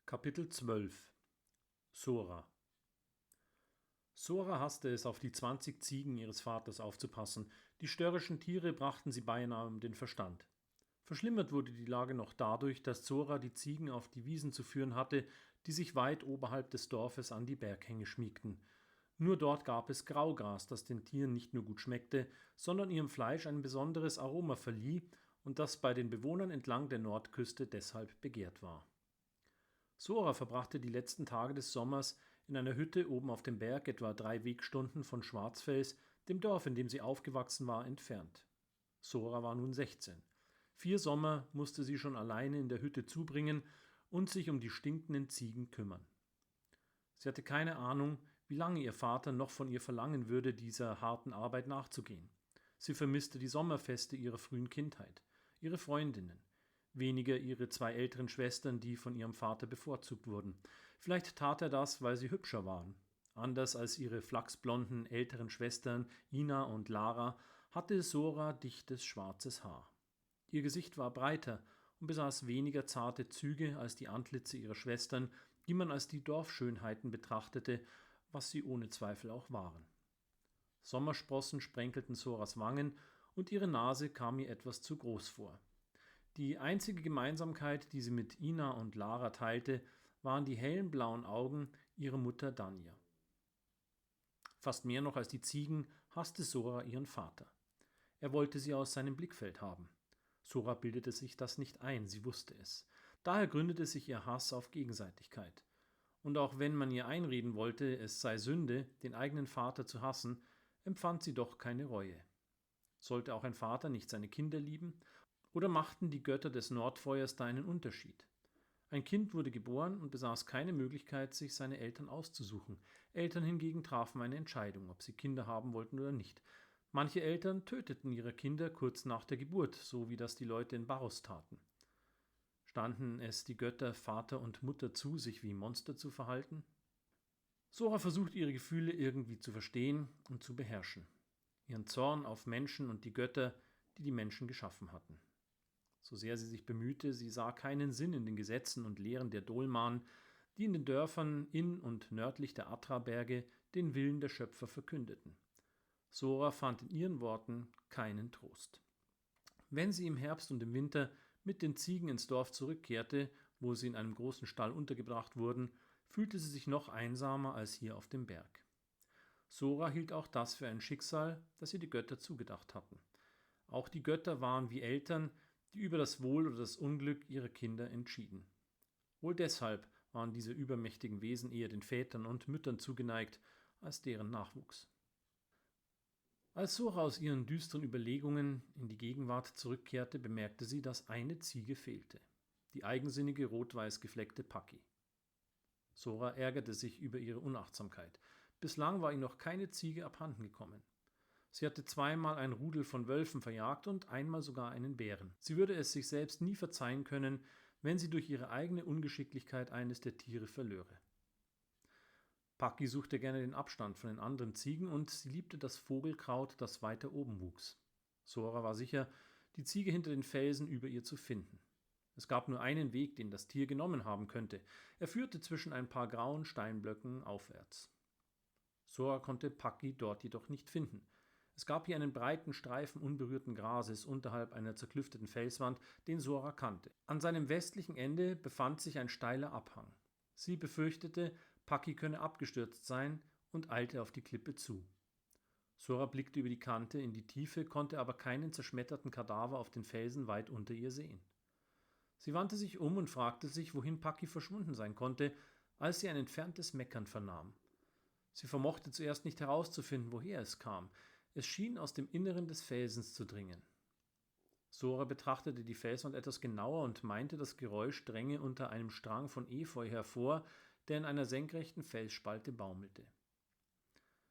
Kapitel 12 Sora Sora hasste es, auf die 20 Ziegen ihres Vaters aufzupassen. Die störrischen Tiere brachten sie beinahe um den Verstand. Verschlimmert wurde die Lage noch dadurch, dass Sora die Ziegen auf die Wiesen zu führen hatte, die sich weit oberhalb des Dorfes an die Berghänge schmiegten. Nur dort gab es Graugras, das den Tieren nicht nur gut schmeckte, sondern ihrem Fleisch ein besonderes Aroma verlieh und das bei den Bewohnern entlang der Nordküste deshalb begehrt war. Sora verbrachte die letzten Tage des Sommers in einer Hütte oben auf dem Berg, etwa 3 Wegstunden von Schwarzfels, dem Dorf, in dem sie aufgewachsen war, entfernt. Sora war nun 16. 4 Sommer musste sie schon alleine in der Hütte zubringen und sich um die stinkenden Ziegen kümmern. Sie hatte keine Ahnung, wie lange ihr Vater noch von ihr verlangen würde, dieser harten Arbeit nachzugehen. Sie vermisste die Sommerfeste ihrer frühen Kindheit, ihre Freundinnen, weniger ihre 2 älteren Schwestern, die von ihrem Vater bevorzugt wurden. Vielleicht tat er das, weil sie hübscher waren. Anders als ihre flachsblonden älteren Schwestern Ina und Lara hatte Sora dichtes schwarzes Haar. Ihr Gesicht war breiter und besaß weniger zarte Züge als die Antlitze ihrer Schwestern, die man als die Dorfschönheiten betrachtete, was sie ohne Zweifel auch waren. Sommersprossen sprenkelten Soras Wangen und ihre Nase kam ihr etwas zu groß vor. Die einzige Gemeinsamkeit, die sie mit Ina und Lara teilte, waren die hellen blauen Augen ihrer Mutter Danja. Fast mehr noch als die Ziegen hasste Sora ihren Vater. Er wollte sie aus seinem Blickfeld haben. Sora bildete sich das nicht ein, sie wusste es. Daher gründete sich ihr Hass auf Gegenseitigkeit. Und auch wenn man ihr einreden wollte, es sei Sünde, den eigenen Vater zu hassen, empfand sie doch keine Reue. Sollte auch ein Vater nicht seine Kinder lieben? Oder machten die Götter des Nordfeuers da einen Unterschied? Ein Kind wurde geboren und besaß keine Möglichkeit, sich seine Eltern auszusuchen. Eltern hingegen trafen eine Entscheidung, ob sie Kinder haben wollten oder nicht. Manche Eltern töteten ihre Kinder kurz nach der Geburt, so wie das die Leute in Barros taten. Standen es die Götter Vater und Mutter zu, sich wie Monster zu verhalten? Sora versucht ihre Gefühle irgendwie zu verstehen und zu beherrschen. Ihren Zorn auf Menschen und die Götter, die die Menschen geschaffen hatten. So sehr sie sich bemühte, sie sah keinen Sinn in den Gesetzen und Lehren der Dolman, die in den Dörfern in und nördlich der Atra-Berge den Willen der Schöpfer verkündeten. Sora fand in ihren Worten keinen Trost. Wenn sie im Herbst und im Winter mit den Ziegen ins Dorf zurückkehrte, wo sie in einem großen Stall untergebracht wurden, fühlte sie sich noch einsamer als hier auf dem Berg. Sora hielt auch das für ein Schicksal, das ihr die Götter zugedacht hatten. Auch die Götter waren wie Eltern, die über das Wohl oder das Unglück ihrer Kinder entschieden. Wohl deshalb waren diese übermächtigen Wesen eher den Vätern und Müttern zugeneigt als deren Nachwuchs. Als Sora aus ihren düsteren Überlegungen in die Gegenwart zurückkehrte, bemerkte sie, dass eine Ziege fehlte. Die eigensinnige rot-weiß gefleckte Paki. Sora ärgerte sich über ihre Unachtsamkeit. Bislang war ihr noch keine Ziege abhanden gekommen. Sie hatte 2-mal ein Rudel von Wölfen verjagt und einmal sogar einen Bären. Sie würde es sich selbst nie verzeihen können, wenn sie durch ihre eigene Ungeschicklichkeit eines der Tiere verlöre. Paki suchte gerne den Abstand von den anderen Ziegen und sie liebte das Vogelkraut, das weiter oben wuchs. Sora war sicher, die Ziege hinter den Felsen über ihr zu finden. Es gab nur einen Weg, den das Tier genommen haben könnte. Er führte zwischen ein paar grauen Steinblöcken aufwärts. Sora konnte Paki dort jedoch nicht finden. Es gab hier einen breiten Streifen unberührten Grases unterhalb einer zerklüfteten Felswand, den Sora kannte. An seinem westlichen Ende befand sich ein steiler Abhang. Sie befürchtete, Paki könne abgestürzt sein und eilte auf die Klippe zu. Sora blickte über die Kante in die Tiefe, konnte aber keinen zerschmetterten Kadaver auf den Felsen weit unter ihr sehen. Sie wandte sich um und fragte sich, wohin Paki verschwunden sein konnte, als sie ein entferntes Meckern vernahm. Sie vermochte zuerst nicht herauszufinden, woher es kam. Es schien aus dem Inneren des Felsens zu dringen. Sora betrachtete die Felswand etwas genauer und meinte, das Geräusch dränge unter einem Strang von Efeu hervor, der in einer senkrechten Felsspalte baumelte.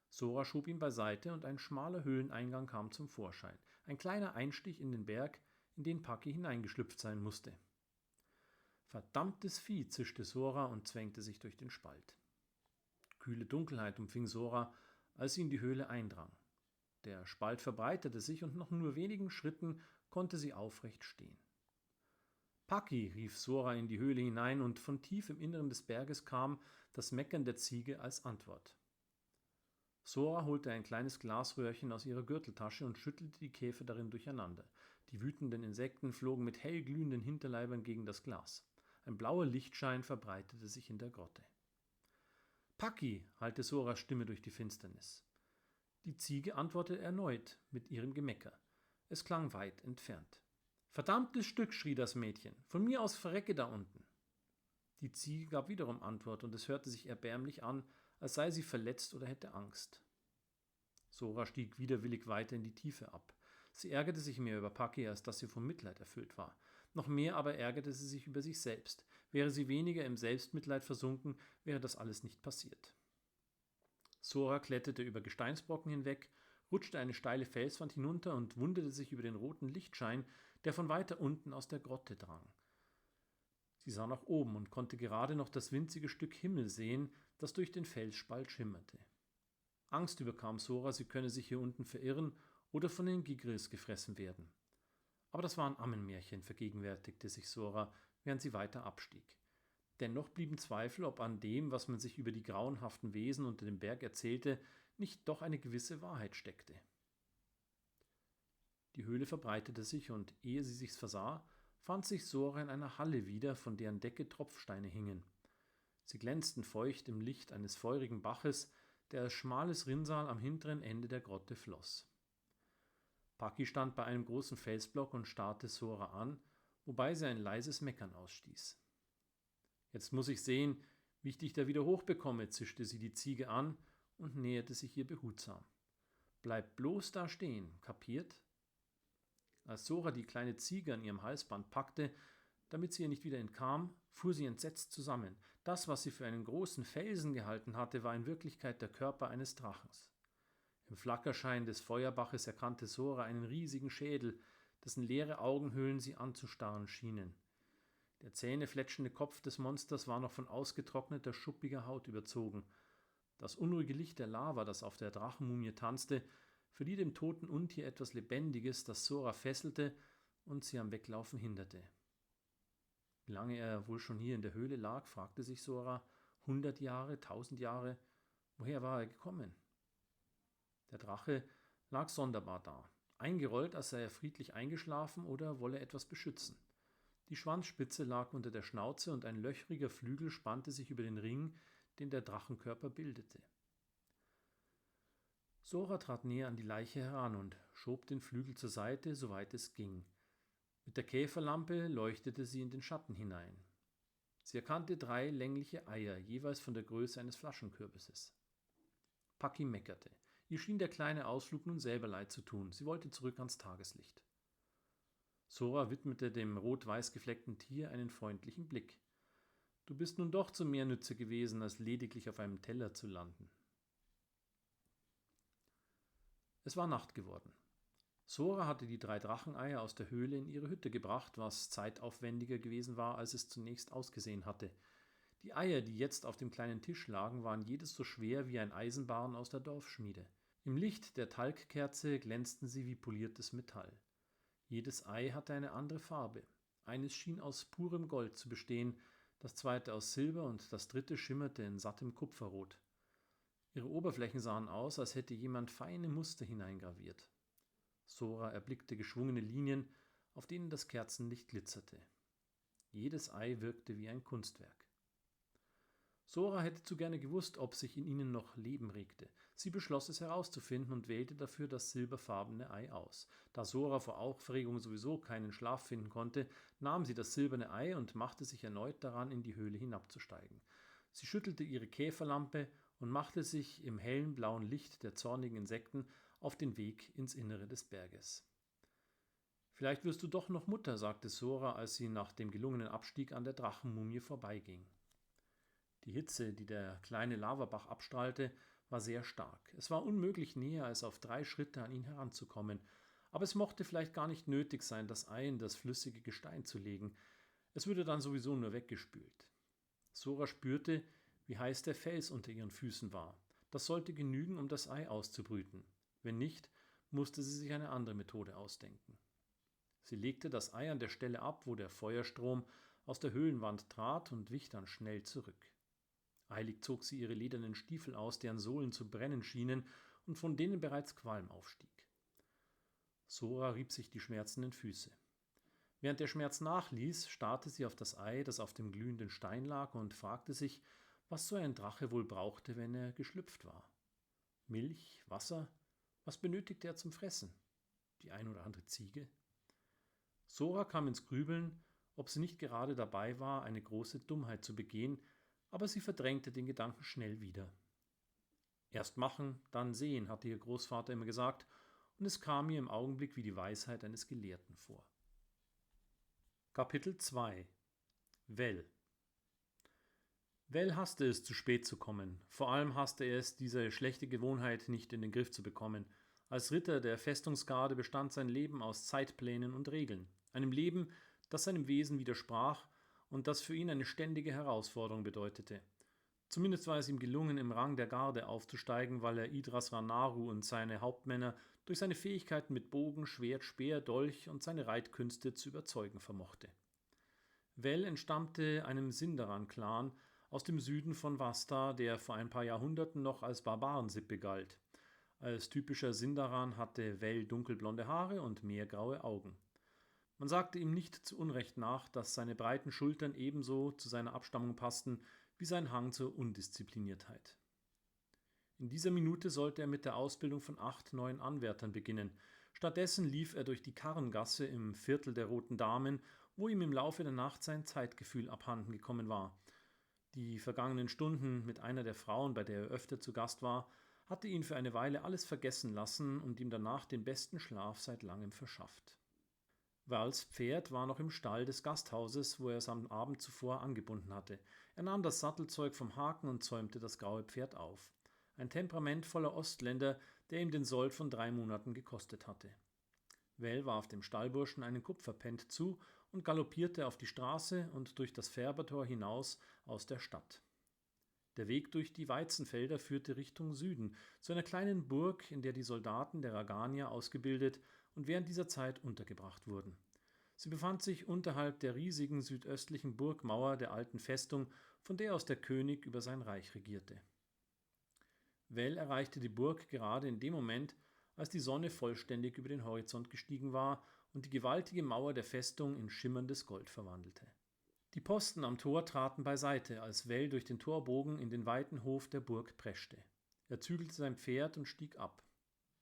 Sora schob ihn beiseite und ein schmaler Höhleneingang kam zum Vorschein. Ein kleiner Einstich in den Berg, in den Paki hineingeschlüpft sein musste. Verdammtes Vieh, zischte Sora und zwängte sich durch den Spalt. Kühle Dunkelheit umfing Sora, als sie in die Höhle eindrang. Der Spalt verbreiterte sich und nach nur wenigen Schritten konnte sie aufrecht stehen. Paki, rief Sora in die Höhle hinein, und von tief im Inneren des Berges kam das Meckern der Ziege als Antwort. Sora holte ein kleines Glasröhrchen aus ihrer Gürteltasche und schüttelte die Käfer darin durcheinander. Die wütenden Insekten flogen mit hell glühenden Hinterleibern gegen das Glas. Ein blauer Lichtschein verbreitete sich in der Grotte. Paki, hallte Soras Stimme durch die Finsternis. Die Ziege antwortete erneut mit ihrem Gemecker. Es klang weit entfernt. Verdammtes Stück, schrie das Mädchen. Von mir aus verrecke da unten. Die Ziege gab wiederum Antwort, und es hörte sich erbärmlich an, als sei sie verletzt oder hätte Angst. Sora stieg widerwillig weiter in die Tiefe ab. Sie ärgerte sich mehr über Paki, als dass sie vom Mitleid erfüllt war. Noch mehr aber ärgerte sie sich über sich selbst. Wäre sie weniger im Selbstmitleid versunken, wäre das alles nicht passiert. Sora kletterte über Gesteinsbrocken hinweg, rutschte eine steile Felswand hinunter und wunderte sich über den roten Lichtschein, der von weiter unten aus der Grotte drang. Sie sah nach oben und konnte gerade noch das winzige Stück Himmel sehen, das durch den Felsspalt schimmerte. Angst überkam Sora, sie könne sich hier unten verirren oder von den Gigris gefressen werden. Aber das waren Ammenmärchen, vergegenwärtigte sich Sora, während sie weiter abstieg. Dennoch blieben Zweifel, ob an dem, was man sich über die grauenhaften Wesen unter dem Berg erzählte, nicht doch eine gewisse Wahrheit steckte. Die Höhle verbreitete sich, und ehe sie sich's versah, fand sich Sora in einer Halle wieder, von deren Decke Tropfsteine hingen. Sie glänzten feucht im Licht eines feurigen Baches, der als schmales Rinnsal am hinteren Ende der Grotte floss. Paki stand bei einem großen Felsblock und starrte Sora an, wobei sie ein leises Meckern ausstieß. Jetzt muss ich sehen, wie ich dich da wieder hochbekomme, zischte sie die Ziege an und näherte sich ihr behutsam. Bleib bloß da stehen, kapiert? Als Sora die kleine Ziege an ihrem Halsband packte, damit sie ihr nicht wieder entkam, fuhr sie entsetzt zusammen. Das, was sie für einen großen Felsen gehalten hatte, war in Wirklichkeit der Körper eines Drachens. Im Flackerschein des Feuerbaches erkannte Sora einen riesigen Schädel, dessen leere Augenhöhlen sie anzustarren schienen. Der zähnefletschende Kopf des Monsters war noch von ausgetrockneter, schuppiger Haut überzogen. Das unruhige Licht der Lava, das auf der Drachenmumie tanzte, verlieh dem toten Untier etwas Lebendiges, das Sora fesselte und sie am Weglaufen hinderte. Wie lange er wohl schon hier in der Höhle lag, fragte sich Sora. 100 Jahre, 1000 Jahre? Woher war er gekommen? Der Drache lag sonderbar da, eingerollt, als sei er friedlich eingeschlafen oder wolle etwas beschützen. Die Schwanzspitze lag unter der Schnauze und ein löchriger Flügel spannte sich über den Ring, den der Drachenkörper bildete. Sora trat näher an die Leiche heran und schob den Flügel zur Seite, soweit es ging. Mit der Käferlampe leuchtete sie in den Schatten hinein. Sie erkannte 3 längliche Eier, jeweils von der Größe eines Flaschenkürbisses. Paki meckerte. Ihr schien der kleine Ausflug nun selber leid zu tun. Sie wollte zurück ans Tageslicht. Sora widmete dem rot-weiß gefleckten Tier einen freundlichen Blick. Du bist nun doch zu mehr Nütze gewesen, als lediglich auf einem Teller zu landen. Es war Nacht geworden. Sora hatte die 3 Dracheneier aus der Höhle in ihre Hütte gebracht, was zeitaufwendiger gewesen war, als es zunächst ausgesehen hatte. Die Eier, die jetzt auf dem kleinen Tisch lagen, waren jedes so schwer wie ein Eisenbarren aus der Dorfschmiede. Im Licht der Talgkerze glänzten sie wie poliertes Metall. Jedes Ei hatte eine andere Farbe. Eines schien aus purem Gold zu bestehen, das zweite aus Silber und das dritte schimmerte in sattem Kupferrot. Ihre Oberflächen sahen aus, als hätte jemand feine Muster hineingraviert. Sora erblickte geschwungene Linien, auf denen das Kerzenlicht glitzerte. Jedes Ei wirkte wie ein Kunstwerk. Sora hätte zu gerne gewusst, ob sich in ihnen noch Leben regte. Sie beschloss es herauszufinden und wählte dafür das silberfarbene Ei aus. Da Sora vor Aufregung sowieso keinen Schlaf finden konnte, nahm sie das silberne Ei und machte sich erneut daran, in die Höhle hinabzusteigen. Sie schüttelte ihre Käferlampe und machte sich im hellen blauen Licht der zornigen Insekten auf den Weg ins Innere des Berges. Vielleicht wirst du doch noch Mutter, sagte Sora, als sie nach dem gelungenen Abstieg an der Drachenmumie vorbeiging. Die Hitze, die der kleine Lavabach abstrahlte, war sehr stark. Es war unmöglich, näher als auf 3 Schritte an ihn heranzukommen. Aber es mochte vielleicht gar nicht nötig sein, das Ei in das flüssige Gestein zu legen. Es würde dann sowieso nur weggespült. Sora spürte, wie heiß der Fels unter ihren Füßen war. Das sollte genügen, um das Ei auszubrüten. Wenn nicht, musste sie sich eine andere Methode ausdenken. Sie legte das Ei an der Stelle ab, wo der Feuerstrom aus der Höhlenwand trat, und wich dann schnell zurück. Eilig zog sie ihre ledernen Stiefel aus, deren Sohlen zu brennen schienen und von denen bereits Qualm aufstieg. Sora rieb sich die schmerzenden Füße. Während der Schmerz nachließ, starrte sie auf das Ei, das auf dem glühenden Stein lag, und fragte sich, was so ein Drache wohl brauchte, wenn er geschlüpft war. Milch, Wasser, was benötigte er zum Fressen? Die ein oder andere Ziege? Sora kam ins Grübeln, ob sie nicht gerade dabei war, eine große Dummheit zu begehen, aber sie verdrängte den Gedanken schnell wieder. Erst machen, dann sehen, hatte ihr Großvater immer gesagt, und es kam ihr im Augenblick wie die Weisheit eines Gelehrten vor. Kapitel 2 Well hasste es, zu spät zu kommen. Vor allem hasste er es, diese schlechte Gewohnheit nicht in den Griff zu bekommen. Als Ritter der Festungsgarde bestand sein Leben aus Zeitplänen und Regeln. Einem Leben, das seinem Wesen widersprach und das für ihn eine ständige Herausforderung bedeutete. Zumindest war es ihm gelungen, im Rang der Garde aufzusteigen, weil er Idras Ranaru und seine Hauptmänner durch seine Fähigkeiten mit Bogen, Schwert, Speer, Dolch und seine Reitkünste zu überzeugen vermochte. Well entstammte einem Sindaran-Clan aus dem Süden von Vasta, der vor ein paar Jahrhunderten noch als Barbarensippe galt. Als typischer Sindaran hatte Well dunkelblonde Haare und meergraue Augen. Man sagte ihm nicht zu Unrecht nach, dass seine breiten Schultern ebenso zu seiner Abstammung passten wie sein Hang zur Undiszipliniertheit. In dieser Minute sollte er mit der Ausbildung von 8 neuen Anwärtern beginnen. Stattdessen lief er durch die Karrengasse im Viertel der Roten Damen, wo ihm im Laufe der Nacht sein Zeitgefühl abhanden gekommen war. Die vergangenen Stunden mit einer der Frauen, bei der er öfter zu Gast war, hatte ihn für eine Weile alles vergessen lassen und ihm danach den besten Schlaf seit langem verschafft. Vals Pferd war noch im Stall des Gasthauses, wo er es am Abend zuvor angebunden hatte. Er nahm das Sattelzeug vom Haken und zäumte das graue Pferd auf. Ein temperamentvoller Ostländer, der ihm den Sold von 3 Monaten gekostet hatte. Well warf dem Stallburschen einen Kupferpent zu und galoppierte auf die Straße und durch das Färbertor hinaus aus der Stadt. Der Weg durch die Weizenfelder führte Richtung Süden, zu einer kleinen Burg, in der die Soldaten der Raganier ausgebildet und während dieser Zeit untergebracht wurden. Sie befand sich unterhalb der riesigen südöstlichen Burgmauer der alten Festung, von der aus der König über sein Reich regierte. Well erreichte die Burg gerade in dem Moment, als die Sonne vollständig über den Horizont gestiegen war und die gewaltige Mauer der Festung in schimmerndes Gold verwandelte. Die Posten am Tor traten beiseite, als Well durch den Torbogen in den weiten Hof der Burg preschte. Er zügelte sein Pferd und stieg ab.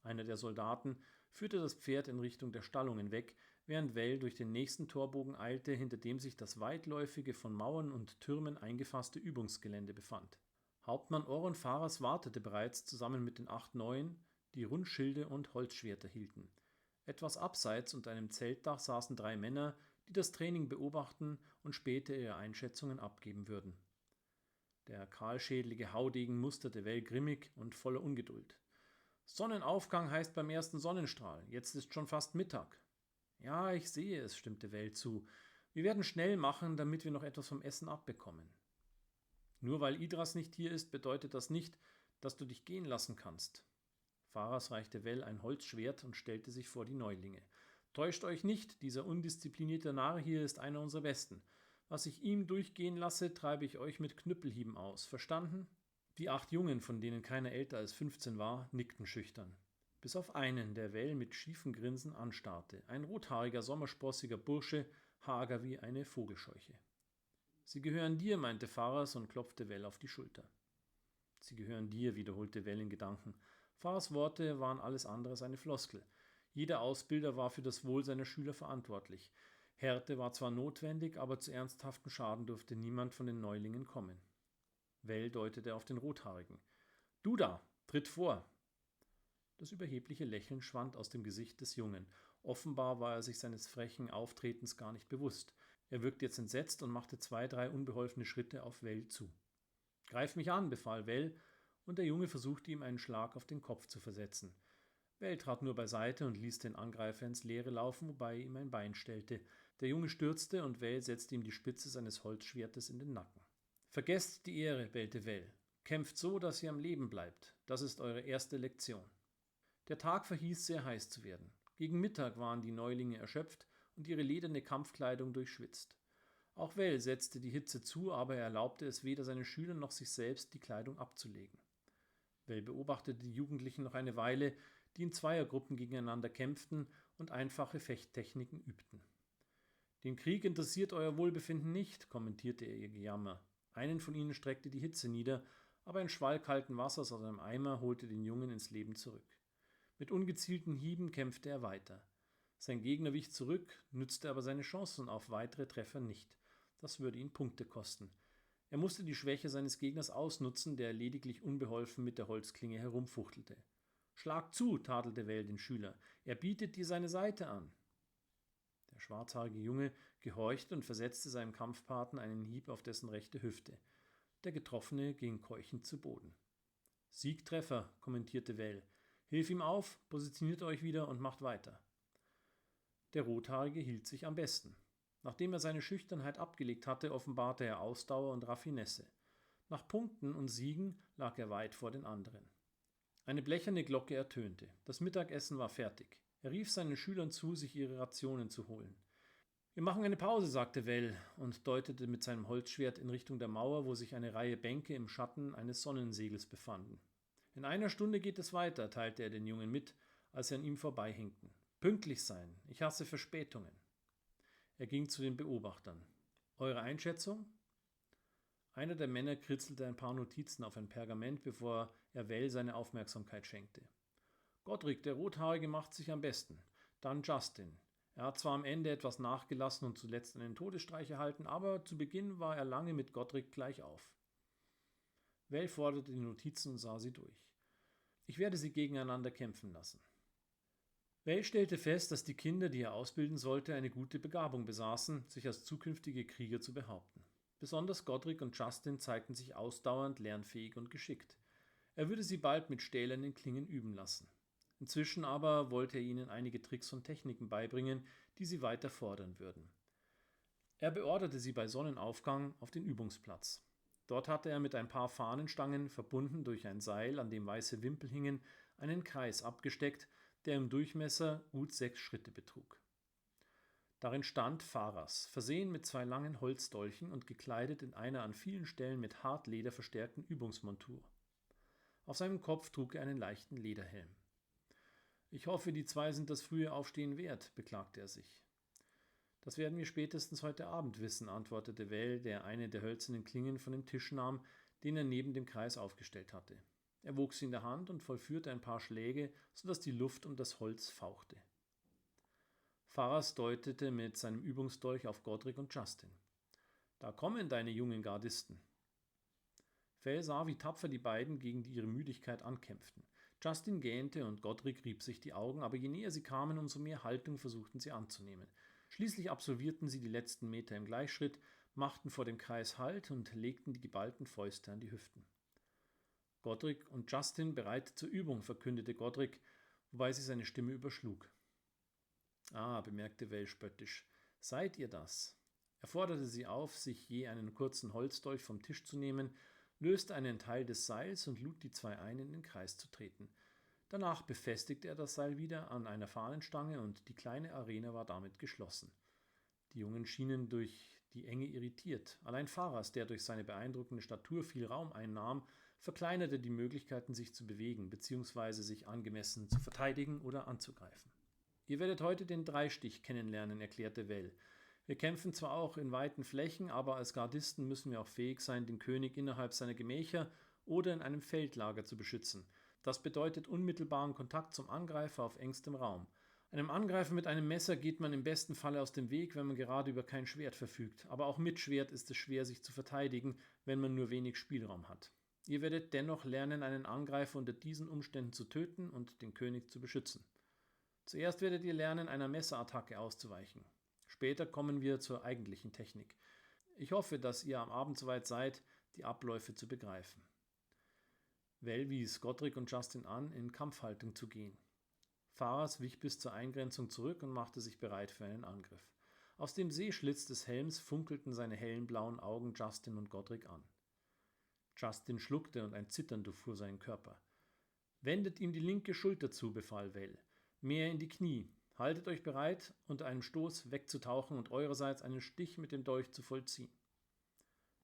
Einer der Soldaten führte das Pferd in Richtung der Stallungen weg, während Well durch den nächsten Torbogen eilte, hinter dem sich das weitläufige, von Mauern und Türmen eingefasste Übungsgelände befand. Hauptmann Oron Faras wartete bereits zusammen mit den 8 Neuen, die Rundschilde und Holzschwerter hielten. Etwas abseits unter einem Zeltdach saßen 3 Männer, die das Training beobachten und später ihre Einschätzungen abgeben würden. Der kahlschädelige Haudegen musterte Well grimmig und voller Ungeduld. »Sonnenaufgang heißt beim ersten Sonnenstrahl. Jetzt ist schon fast Mittag.« »Ja, ich sehe es«, stimmte Well zu. »Wir werden schnell machen, damit wir noch etwas vom Essen abbekommen.« »Nur weil Idras nicht hier ist, bedeutet das nicht, dass du dich gehen lassen kannst.« Faras reichte Well ein Holzschwert und stellte sich vor die Neulinge. »Täuscht euch nicht, dieser undisziplinierte Narr hier ist einer unserer Besten. Was ich ihm durchgehen lasse, treibe ich euch mit Knüppelhieben aus. Verstanden?« Die 8 Jungen, von denen keiner älter als 15 war, nickten schüchtern. Bis auf einen, der Well mit schiefem Grinsen anstarrte. Ein rothaariger, sommersprossiger Bursche, hager wie eine Vogelscheuche. »Sie gehören dir«, meinte Faras und klopfte Well auf die Schulter. »Sie gehören dir«, wiederholte Well in Gedanken. Faras Worte waren alles andere als eine Floskel. Jeder Ausbilder war für das Wohl seiner Schüler verantwortlich. Härte war zwar notwendig, aber zu ernsthaftem Schaden durfte niemand von den Neulingen kommen. Well deutete auf den Rothaarigen. »Du da, tritt vor!« Das überhebliche Lächeln schwand aus dem Gesicht des Jungen. Offenbar war er sich seines frechen Auftretens gar nicht bewusst. Er wirkte jetzt entsetzt und machte 2, 3 unbeholfene Schritte auf Well zu. »Greif mich an«, befahl Well, und der Junge versuchte ihm einen Schlag auf den Kopf zu versetzen. Well trat nur beiseite und ließ den Angreifer ins Leere laufen, wobei er ihm ein Bein stellte. Der Junge stürzte und Well setzte ihm die Spitze seines Holzschwertes in den Nacken. »Vergesst die Ehre«, bellte Well. »Kämpft so, dass ihr am Leben bleibt. Das ist eure erste Lektion.« Der Tag verhieß sehr heiß zu werden. Gegen Mittag waren die Neulinge erschöpft und ihre lederne Kampfkleidung durchschwitzt. Auch Well setzte die Hitze zu, aber er erlaubte es weder seinen Schülern noch sich selbst, die Kleidung abzulegen. Well beobachtete die Jugendlichen noch eine Weile, die in Zweiergruppen gegeneinander kämpften und einfache Fechttechniken übten. »Den Krieg interessiert euer Wohlbefinden nicht«, kommentierte er ihr Gejammer. Einen von ihnen streckte die Hitze nieder, aber ein Schwall kalten Wassers aus einem Eimer holte den Jungen ins Leben zurück. Mit ungezielten Hieben kämpfte er weiter. Sein Gegner wich zurück, nützte aber seine Chancen auf weitere Treffer nicht. Das würde ihn Punkte kosten. Er musste die Schwäche seines Gegners ausnutzen, der lediglich unbeholfen mit der Holzklinge herumfuchtelte. »Schlag zu«, tadelte Well den Schüler. »Er bietet dir seine Seite an.« Der schwarzhaarige Junge gehorchte und versetzte seinem Kampfpartner einen Hieb auf dessen rechte Hüfte. Der Getroffene ging keuchend zu Boden. »Siegtreffer«, kommentierte Well. »Hilf ihm auf, positioniert euch wieder und macht weiter.« Der Rothaarige hielt sich am besten. Nachdem er seine Schüchternheit abgelegt hatte, offenbarte er Ausdauer und Raffinesse. Nach Punkten und Siegen lag er weit vor den anderen. Eine blecherne Glocke ertönte. Das Mittagessen war fertig. Er rief seinen Schülern zu, sich ihre Rationen zu holen. »Wir machen eine Pause«, sagte Well und deutete mit seinem Holzschwert in Richtung der Mauer, wo sich eine Reihe Bänke im Schatten eines Sonnensegels befanden. »In einer Stunde geht es weiter«, teilte er den Jungen mit, als sie an ihm vorbeihinkten. »Pünktlich sein. Ich hasse Verspätungen.« Er ging zu den Beobachtern. »Eure Einschätzung?« Einer der Männer kritzelte ein paar Notizen auf ein Pergament, bevor er Well seine Aufmerksamkeit schenkte. »Godric, der Rothaarige, macht sich am besten. Dann Justin. Er hat zwar am Ende etwas nachgelassen und zuletzt einen Todesstreich erhalten, aber zu Beginn war er lange mit Godric gleich auf.« Well forderte die Notizen und sah sie durch. »Ich werde sie gegeneinander kämpfen lassen.« Well stellte fest, dass die Kinder, die er ausbilden sollte, eine gute Begabung besaßen, sich als zukünftige Krieger zu behaupten. Besonders Godric und Justin zeigten sich ausdauernd, lernfähig und geschickt. Er würde sie bald mit stählernen Klingen üben lassen. Inzwischen aber wollte er ihnen einige Tricks und Techniken beibringen, die sie weiter fordern würden. Er beorderte sie bei Sonnenaufgang auf den Übungsplatz. Dort hatte er mit ein paar Fahnenstangen, verbunden durch ein Seil, an dem weiße Wimpel hingen, einen Kreis abgesteckt, der im Durchmesser gut 6 Schritte betrug. Darin stand Pharas, versehen mit 2 langen Holzdolchen und gekleidet in einer an vielen Stellen mit Hartleder verstärkten Übungsmontur. Auf seinem Kopf trug er einen leichten Lederhelm. »Ich hoffe, die 2 sind das frühe Aufstehen wert«, beklagte er sich. »Das werden wir spätestens heute Abend wissen«, antwortete Well, der eine der hölzernen Klingen von dem Tisch nahm, den er neben dem Kreis aufgestellt hatte. Er wog sie in der Hand und vollführte ein paar Schläge, sodass die Luft um das Holz fauchte. Pharas deutete mit seinem Übungsdolch auf Godric und Justin. »Da kommen deine jungen Gardisten.« Well sah, wie tapfer die beiden gegen ihre Müdigkeit ankämpften. Justin gähnte und Godric rieb sich die Augen, aber je näher sie kamen, umso mehr Haltung versuchten sie anzunehmen. Schließlich absolvierten sie die letzten Meter im Gleichschritt, machten vor dem Kreis Halt und legten die geballten Fäuste an die Hüften. »Godric und Justin bereit zur Übung«, verkündete Godric, wobei sich seine Stimme überschlug. »Ah«, bemerkte Well spöttisch, »seid ihr das?« Er forderte sie auf, sich je einen kurzen Holzdolch vom Tisch zu nehmen, löste einen Teil des Seils und lud die 2 ein, in den Kreis zu treten. Danach befestigte er das Seil wieder an einer Fahnenstange und die kleine Arena war damit geschlossen. Die Jungen schienen durch die Enge irritiert. Allein Pharas, der durch seine beeindruckende Statur viel Raum einnahm, verkleinerte die Möglichkeiten, sich zu bewegen bzw. sich angemessen zu verteidigen oder anzugreifen. »Ihr werdet heute den Dreistich kennenlernen«, erklärte Well. »Wir kämpfen zwar auch in weiten Flächen, aber als Gardisten müssen wir auch fähig sein, den König innerhalb seiner Gemächer oder in einem Feldlager zu beschützen. Das bedeutet unmittelbaren Kontakt zum Angreifer auf engstem Raum. Einem Angreifer mit einem Messer geht man im besten Falle aus dem Weg, wenn man gerade über kein Schwert verfügt. Aber auch mit Schwert ist es schwer, sich zu verteidigen, wenn man nur wenig Spielraum hat. Ihr werdet dennoch lernen, einen Angreifer unter diesen Umständen zu töten und den König zu beschützen. Zuerst werdet ihr lernen, einer Messerattacke auszuweichen. Später kommen wir zur eigentlichen Technik. Ich hoffe, dass ihr am Abend soweit seid, die Abläufe zu begreifen.« Well wies Godric und Justin an, in Kampfhaltung zu gehen. Pharas wich bis zur Eingrenzung zurück und machte sich bereit für einen Angriff. Aus dem Sehschlitz des Helms funkelten seine hellen blauen Augen Justin und Godric an. Justin schluckte und ein Zittern durchfuhr seinen Körper. »Wendet ihm die linke Schulter zu«, befahl Well. »Mehr in die Knie. Haltet euch bereit, unter einem Stoß wegzutauchen und eurerseits einen Stich mit dem Dolch zu vollziehen.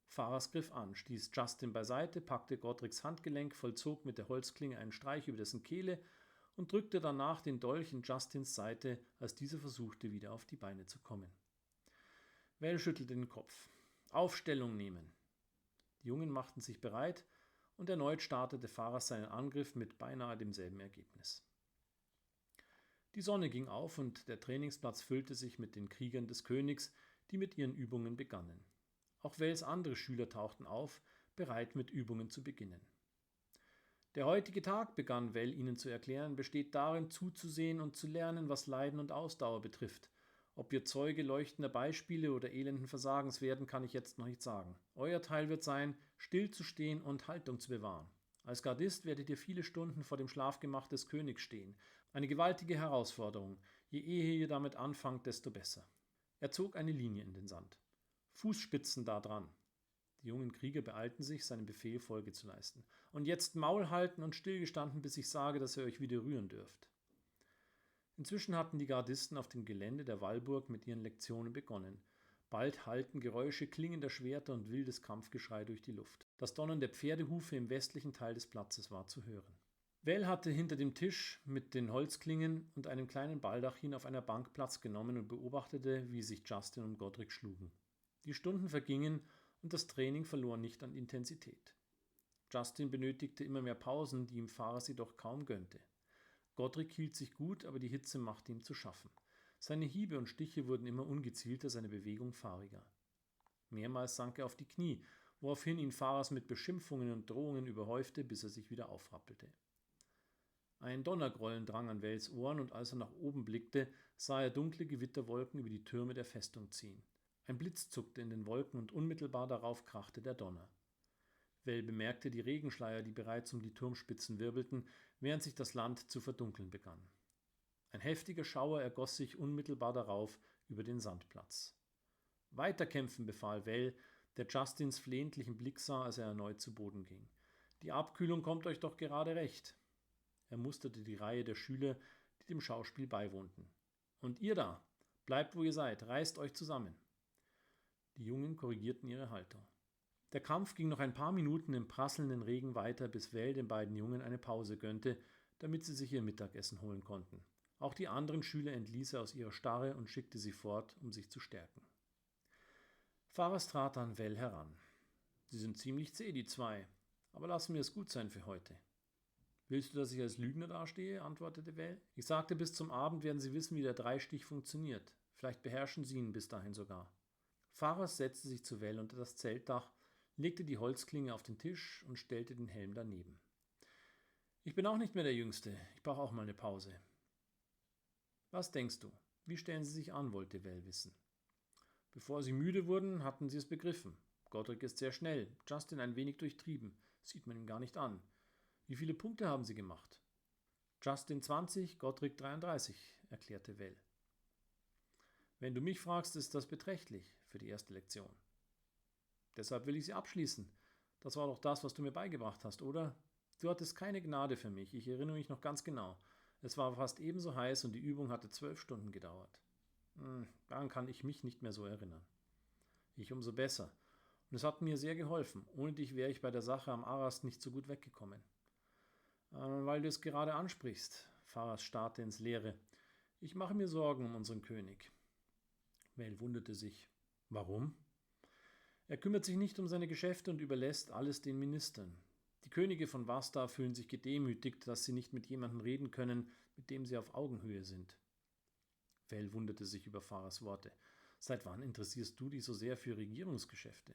Faras griff an, stieß Justin beiseite, packte Godric's Handgelenk, vollzog mit der Holzklinge einen Streich über dessen Kehle und drückte danach den Dolch in Justins Seite, als dieser versuchte, wieder auf die Beine zu kommen. Val schüttelte den Kopf. Aufstellung nehmen. Die Jungen machten sich bereit und erneut startete Faras seinen Angriff mit beinahe demselben Ergebnis. Die Sonne ging auf und der Trainingsplatz füllte sich mit den Kriegern des Königs, die mit ihren Übungen begannen. Auch Vals andere Schüler tauchten auf, bereit mit Übungen zu beginnen. Der heutige Tag, begann Val ihnen zu erklären, besteht darin, zuzusehen und zu lernen, was Leiden und Ausdauer betrifft. Ob wir Zeuge leuchtender Beispiele oder elenden Versagens werden, kann ich jetzt noch nicht sagen. Euer Teil wird sein, still zu stehen und Haltung zu bewahren. Als Gardist werdet ihr viele Stunden vor dem Schlafgemach des Königs stehen. Eine gewaltige Herausforderung. Je eher ihr damit anfangt, desto besser. Er zog eine Linie in den Sand. Fußspitzen da dran. Die jungen Krieger beeilten sich, seinem Befehl Folge zu leisten. Und jetzt Maul halten und stillgestanden, bis ich sage, dass ihr euch wieder rühren dürft. Inzwischen hatten die Gardisten auf dem Gelände der Wallburg mit ihren Lektionen begonnen. Bald hallten Geräusche klingender Schwerter und wildes Kampfgeschrei durch die Luft. Das Donnern der Pferdehufe im westlichen Teil des Platzes war zu hören. Val hatte hinter dem Tisch mit den Holzklingen und einem kleinen Baldachin auf einer Bank Platz genommen und beobachtete, wie sich Justin und Godric schlugen. Die Stunden vergingen und das Training verlor nicht an Intensität. Justin benötigte immer mehr Pausen, die ihm Faras jedoch kaum gönnte. Godric hielt sich gut, aber die Hitze machte ihm zu schaffen. Seine Hiebe und Stiche wurden immer ungezielter, seine Bewegung fahriger. Mehrmals sank er auf die Knie, woraufhin ihn Faras mit Beschimpfungen und Drohungen überhäufte, bis er sich wieder aufrappelte. Ein Donnergrollen drang an Vals Ohren, und als er nach oben blickte, sah er dunkle Gewitterwolken über die Türme der Festung ziehen. Ein Blitz zuckte in den Wolken und unmittelbar darauf krachte der Donner. Val bemerkte die Regenschleier, die bereits um die Turmspitzen wirbelten, während sich das Land zu verdunkeln begann. Ein heftiger Schauer ergoss sich unmittelbar darauf über den Sandplatz. Weiterkämpfen, befahl Val, der Justins flehentlichen Blick sah, als er erneut zu Boden ging. Die Abkühlung kommt euch doch gerade recht. Er musterte die Reihe der Schüler, die dem Schauspiel beiwohnten. Und ihr da, bleibt wo ihr seid, reißt euch zusammen. Die Jungen korrigierten ihre Haltung. Der Kampf ging noch ein paar Minuten im prasselnden Regen weiter, bis Val den beiden Jungen eine Pause gönnte, damit sie sich ihr Mittagessen holen konnten. Auch die anderen Schüler entließ er aus ihrer Starre und schickte sie fort, um sich zu stärken. Faras trat an Val heran. Sie sind ziemlich zäh, die zwei, aber lassen wir es gut sein für heute. Willst du, dass ich als Lügner dastehe? Antwortete Val. Ich sagte, bis zum Abend werden sie wissen, wie der Dreistich funktioniert. Vielleicht beherrschen sie ihn bis dahin sogar. Faras setzte sich zu Val unter das Zeltdach, legte die Holzklinge auf den Tisch und stellte den Helm daneben. Ich bin auch nicht mehr der Jüngste. Ich brauche auch mal eine Pause. Was denkst du? Wie stellen sie sich an, wollte Val wissen. Bevor sie müde wurden, hatten sie es begriffen. Godric ist sehr schnell, Justin ein wenig durchtrieben. Sieht man ihm gar nicht an. Wie viele Punkte haben sie gemacht? Justin 20, Godric 33, erklärte Val. Wenn du mich fragst, ist das beträchtlich für die erste Lektion. Deshalb will ich sie abschließen. Das war doch das, was du mir beigebracht hast, oder? Du hattest keine Gnade für mich, ich erinnere mich noch ganz genau. Es war fast ebenso heiß und die Übung hatte 12 Stunden gedauert. Daran kann ich mich nicht mehr so erinnern. Ich umso besser. Und es hat mir sehr geholfen. Ohne dich wäre ich bei der Sache am Arast nicht so gut weggekommen. Weil du es gerade ansprichst. Faras starrte ins Leere. Ich mache mir Sorgen um unseren König. Val wunderte sich. Warum? Er kümmert sich nicht um seine Geschäfte und überlässt alles den Ministern. Die Könige von Vasta fühlen sich gedemütigt, dass sie nicht mit jemandem reden können, mit dem sie auf Augenhöhe sind. Val wunderte sich über Faras Worte. Seit wann interessierst du dich so sehr für Regierungsgeschäfte?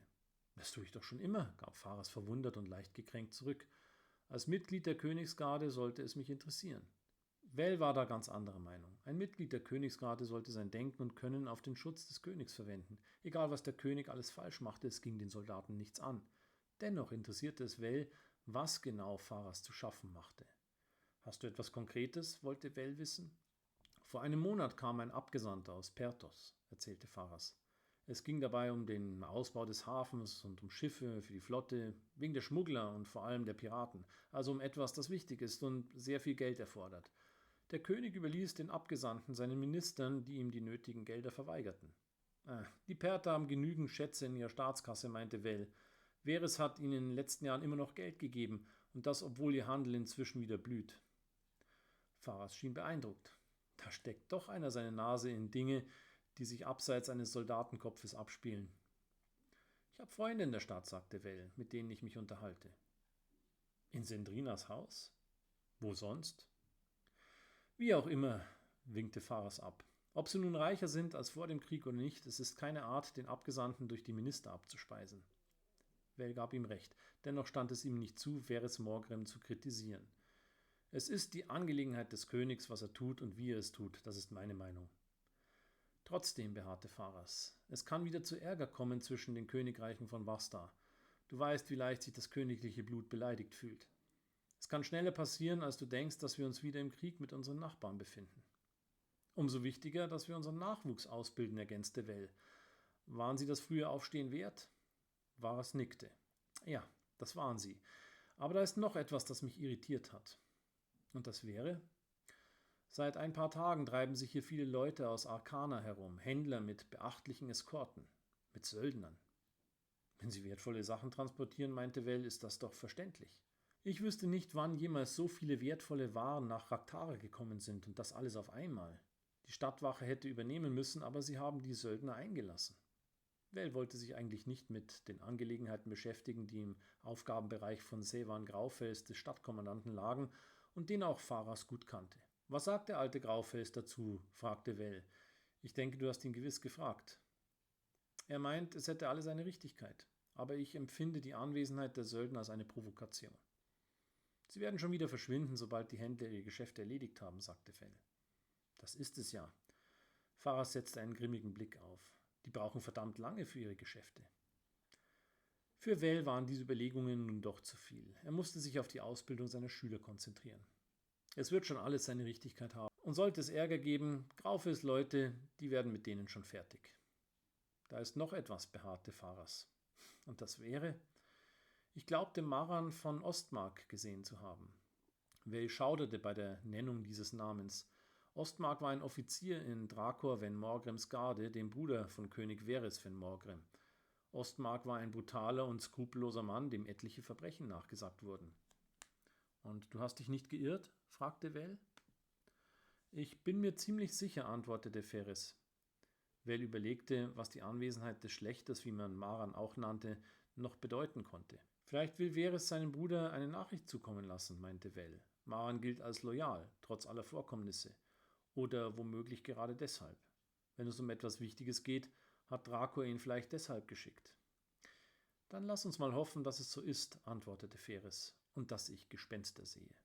Das tue ich doch schon immer, gab Faras verwundert und leicht gekränkt zurück. Als Mitglied der Königsgarde sollte es mich interessieren. Val war da ganz anderer Meinung. Ein Mitglied der Königsgarde sollte sein Denken und Können auf den Schutz des Königs verwenden. Egal, was der König alles falsch machte, es ging den Soldaten nichts an. Dennoch interessierte es Val, was genau Faras zu schaffen machte. Hast du etwas Konkretes? Wollte Val wissen. Vor einem Monat kam ein Abgesandter aus Perthos, erzählte Faras. Es ging dabei um den Ausbau des Hafens und um Schiffe für die Flotte, wegen der Schmuggler und vor allem der Piraten, also um etwas, das wichtig ist und sehr viel Geld erfordert. Der König überließ den Abgesandten seinen Ministern, die ihm die nötigen Gelder verweigerten. Die Perther haben genügend Schätze in ihrer Staatskasse, meinte Well. Verres hat ihnen in den letzten Jahren immer noch Geld gegeben, und das, obwohl ihr Handel inzwischen wieder blüht. Pharas schien beeindruckt. Da steckt doch einer seine Nase in Dinge, die sich abseits eines Soldatenkopfes abspielen. Ich habe Freunde in der Stadt, sagte Well, mit denen ich mich unterhalte. In Sendrinas Haus? Wo sonst? Wie auch immer, winkte Pharas ab. Ob sie nun reicher sind als vor dem Krieg oder nicht, es ist keine Art, den Abgesandten durch die Minister abzuspeisen. Well gab ihm recht, dennoch stand es ihm nicht zu, Verres Morgrem zu kritisieren. Es ist die Angelegenheit des Königs, was er tut und wie er es tut, das ist meine Meinung. Trotzdem, beharrte Pharas, es kann wieder zu Ärger kommen zwischen den Königreichen von Vashta. Du weißt, wie leicht sich das königliche Blut beleidigt fühlt. Es kann schneller passieren, als du denkst, dass wir uns wieder im Krieg mit unseren Nachbarn befinden. Umso wichtiger, dass wir unseren Nachwuchs ausbilden, ergänzte Well. Waren sie das frühe Aufstehen wert? Pharas nickte. Ja, das waren sie. Aber da ist noch etwas, das mich irritiert hat. Und das wäre? Seit ein paar Tagen treiben sich hier viele Leute aus Arkana herum, Händler mit beachtlichen Eskorten, mit Söldnern. Wenn sie wertvolle Sachen transportieren, meinte Well, ist das doch verständlich. Ich wüsste nicht, wann jemals so viele wertvolle Waren nach Raktara gekommen sind und das alles auf einmal. Die Stadtwache hätte übernehmen müssen, aber sie haben die Söldner eingelassen. Well wollte sich eigentlich nicht mit den Angelegenheiten beschäftigen, die im Aufgabenbereich von Sevan Graufels des Stadtkommandanten lagen und den auch Pharas gut kannte. Was sagt der alte Graufels dazu? Fragte Well. Ich denke, du hast ihn gewiss gefragt. Er meint, es hätte alles eine Richtigkeit, aber ich empfinde die Anwesenheit der Söldner als eine Provokation. Sie werden schon wieder verschwinden, sobald die Händler ihre Geschäfte erledigt haben, sagte Well. Das ist es ja. Pharas setzte einen grimmigen Blick auf. Die brauchen verdammt lange für ihre Geschäfte. Für Well waren diese Überlegungen nun doch zu viel. Er musste sich auf die Ausbildung seiner Schüler konzentrieren. Es wird schon alles seine Richtigkeit haben. Und sollte es Ärger geben, Graufels Leute, die werden mit denen schon fertig. Da ist noch etwas, beharrte Pharas. Und das wäre? Ich glaubte, Maran von Ostmark gesehen zu haben. Well schauderte bei der Nennung dieses Namens. Ostmark war ein Offizier in Drakor Ven Morgrems Garde, dem Bruder von König Verres Ven Morgrem. Ostmark war ein brutaler und skrupelloser Mann, dem etliche Verbrechen nachgesagt wurden. Und du hast dich nicht geirrt? Fragte Well. Ich bin mir ziemlich sicher, antwortete Verres. Well überlegte, was die Anwesenheit des Schlächters, wie man Maran auch nannte, noch bedeuten konnte. Vielleicht will Verres seinem Bruder eine Nachricht zukommen lassen, meinte Well. Maran gilt als loyal, trotz aller Vorkommnisse. Oder womöglich gerade deshalb. Wenn es um etwas Wichtiges geht, hat Drakor ihn vielleicht deshalb geschickt. Dann lass uns mal hoffen, dass es so ist, antwortete Verres, und dass ich Gespenster sehe.